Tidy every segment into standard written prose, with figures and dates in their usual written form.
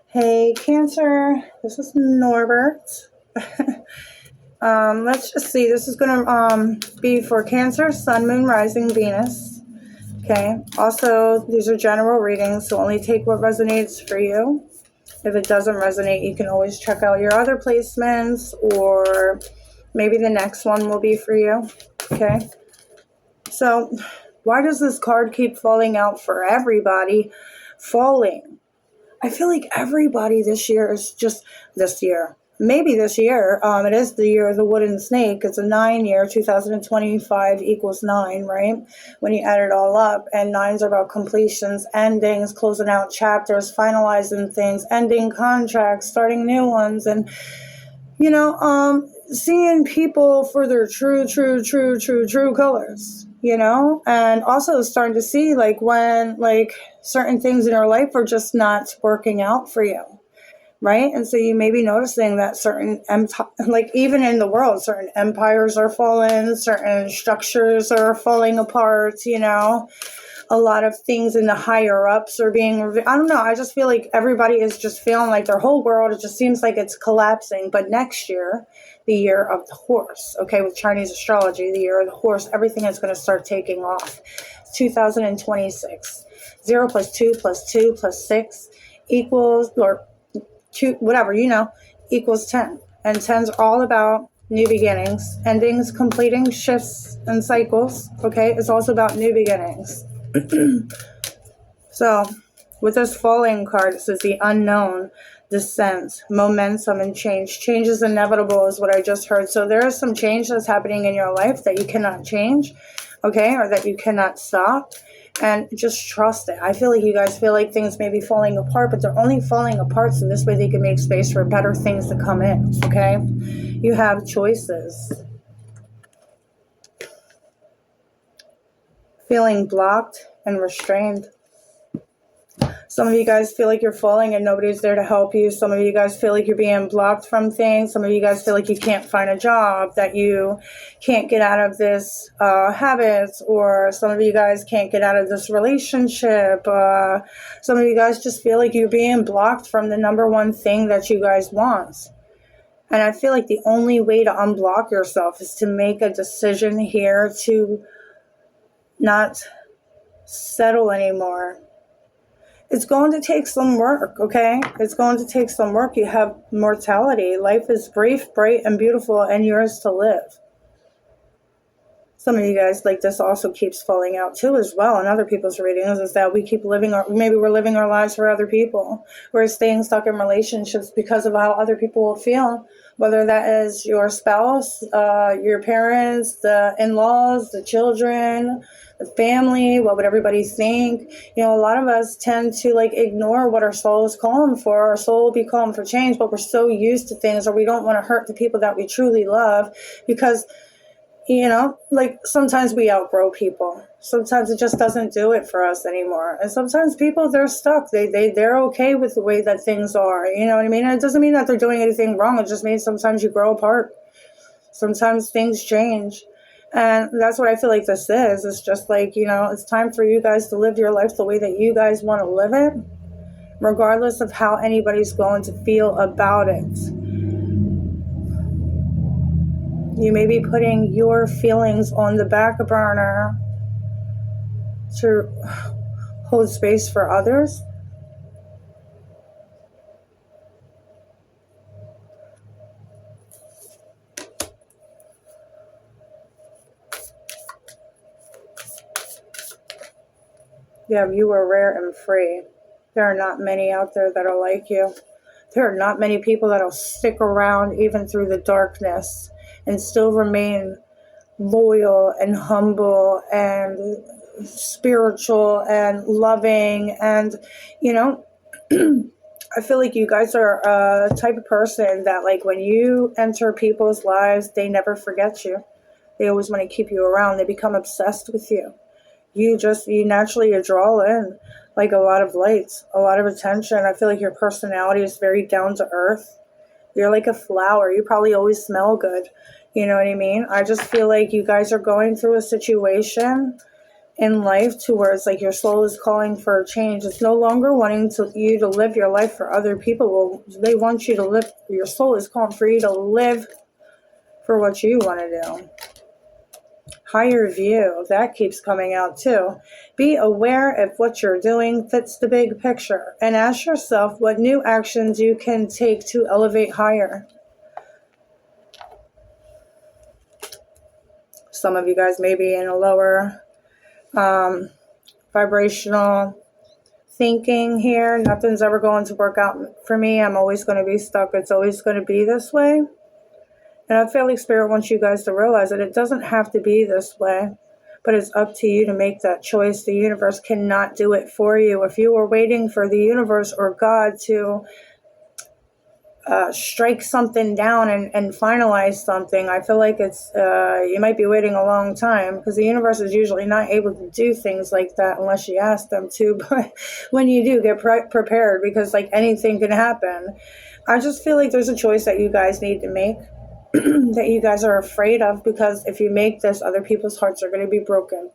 Hey, Cancer. This is Norbert. Let's just see. This is going to be for Cancer, Sun, Moon, Rising, Venus. Okay. Also, these are general readings, so only take what resonates for you. If it doesn't resonate, you can always check out your other placements, or maybe the next one will be for you. Okay. So, why does this card keep falling out for everybody? Falling. I feel like everybody this year is just this year. Maybe this year. It is the year of the wooden snake. It's a 9 year, 2025 equals 9, right? When you add it all up. And nines are about completions, endings, closing out chapters, finalizing things, ending contracts, starting new ones. And, seeing people for their true colors, and also starting to see like when like certain things in your life are just not working out for you, right? And so you may be noticing that certain like even in the world, certain empires are falling, certain structures are falling apart, a lot of things in the higher ups are being, I don't know, I just feel like everybody is just feeling like their whole world, it just seems like it's collapsing. But next year, the year of the horse, okay, with Chinese astrology, the year of the horse, everything is going to start taking off. 2026. 0 plus 2 plus 2 plus 6 equals, or 2, whatever, equals 10. And 10's all about new beginnings, endings, completing shifts and cycles, okay? It's also about new beginnings. So, with this falling card, it says the unknown, descent, momentum, and change. Change is inevitable, is what I just heard. So, there is some change that's happening in your life that you cannot change, okay, or that you cannot stop. And just trust it. I feel like you guys feel like things may be falling apart, but they're only falling apart so this way they can make space for better things to come in, okay? You have choices. Feeling blocked and restrained. Some of you guys feel like you're falling and nobody's there to help you. Some of you guys feel like you're being blocked from things. Some of you guys feel like you can't find a job, that you can't get out of this habit, or some of you guys can't get out of this relationship. Some of you guys just feel like you're being blocked from the number one thing that you guys want. And I feel like the only way to unblock yourself is to make a decision here to not settle anymore. It's going to take some work, okay? It's going to take some work. You have mortality. Life is brief, bright, and beautiful, and yours to live. Some of you guys, like, this also keeps falling out too as well in other people's readings, is that we keep maybe we're living our lives for other people. We're staying stuck in relationships because of how other people will feel, whether that is your spouse, your parents, the in-laws, the children, the family, what would everybody think? A lot of us tend to like ignore what our soul is calling for. Our soul will be calling for change, but we're so used to things, or we don't want to hurt the people that we truly love, because like sometimes we outgrow people. Sometimes it just doesn't do it for us anymore. And sometimes people, they're stuck. They're okay with the way that things are. You know what I mean? And it doesn't mean that they're doing anything wrong. It just means sometimes you grow apart. Sometimes things change. And that's what I feel like this is. It's just like, it's time for you guys to live your life the way that you guys want to live it, regardless of how anybody's going to feel about it. You may be putting your feelings on the back burner to hold space for others. Yeah, you are rare and free. There are not many out there that are like you. There are not many people that will stick around even through the darkness and still remain loyal and humble and spiritual and loving. And, I feel like you guys are a type of person that, like, when you enter people's lives, they never forget you. They always want to keep you around. They become obsessed with you. You naturally draw in like a lot of light, a lot of attention. I feel like your personality is very down to earth. You're like a flower. You probably always smell good. You know what I mean? I just feel like you guys are going through a situation in life to where it's like your soul is calling for a change. It's no longer wanting you to live your life for other people. Well, they want you to live, your soul is calling for you to live for what you want to do. Higher view, that keeps coming out too. Be aware if what you're doing fits the big picture, and ask yourself what new actions you can take to elevate higher. Some of you guys may be in a lower vibrational thinking here. Nothing's ever going to work out for me. I'm always going to be stuck. It's always going to be this way. And I feel like Spirit wants you guys to realize that it doesn't have to be this way, but it's up to you to make that choice. The universe cannot do it for you. If you were waiting for the universe or God to strike something down and finalize something, I feel like it's you might be waiting a long time, because the universe is usually not able to do things like that unless you ask them to. But when you do, get prepared, because like anything can happen. I just feel like there's a choice that you guys need to make that you guys are afraid of, because if you make this, other people's hearts are going to be broken.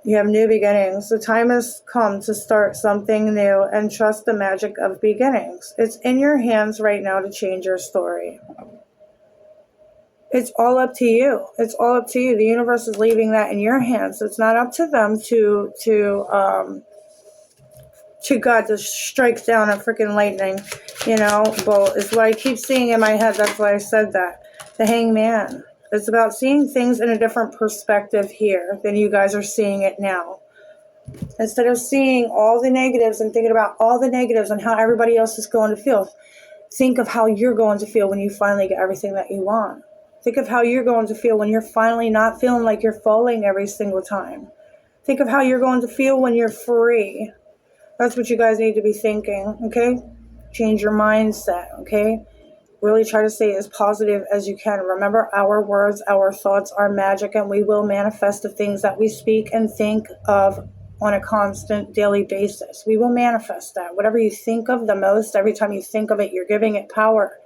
You have new beginnings. The time has come to start something new and trust the magic of beginnings. It's in your hands right now to change your story. It's all up to you. It's all up to you. The universe is leaving that in your hands. It's not up to them to God to strike down a freaking lightning, Well, it's what I keep seeing in my head. That's why I said that. The Hangman. It's about seeing things in a different perspective here than you guys are seeing it now. Instead of seeing all the negatives and thinking about all the negatives and how everybody else is going to feel, think of how you're going to feel when you finally get everything that you want. Think of how you're going to feel when you're finally not feeling like you're falling every single time. Think of how you're going to feel when you're free. That's what you guys need to be thinking, okay? Change your mindset, okay? Really try to stay as positive as you can. Remember, our words, our thoughts are magic, and we will manifest the things that we speak and think of on a constant daily basis. We will manifest that. Whatever you think of the most, every time you think of it, you're giving it power.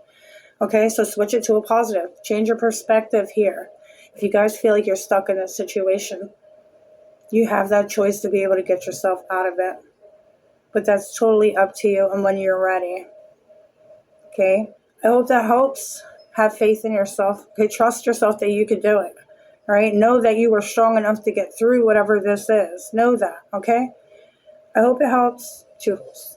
Okay, so switch it to a positive. Change your perspective here. If you guys feel like you're stuck in a situation, you have that choice to be able to get yourself out of it. But that's totally up to you and when you're ready. Okay? I hope that helps. Have faith in yourself. Okay, trust yourself that you could do it. All right? Know that you are strong enough to get through whatever this is. Know that, okay? I hope it helps. Cheers.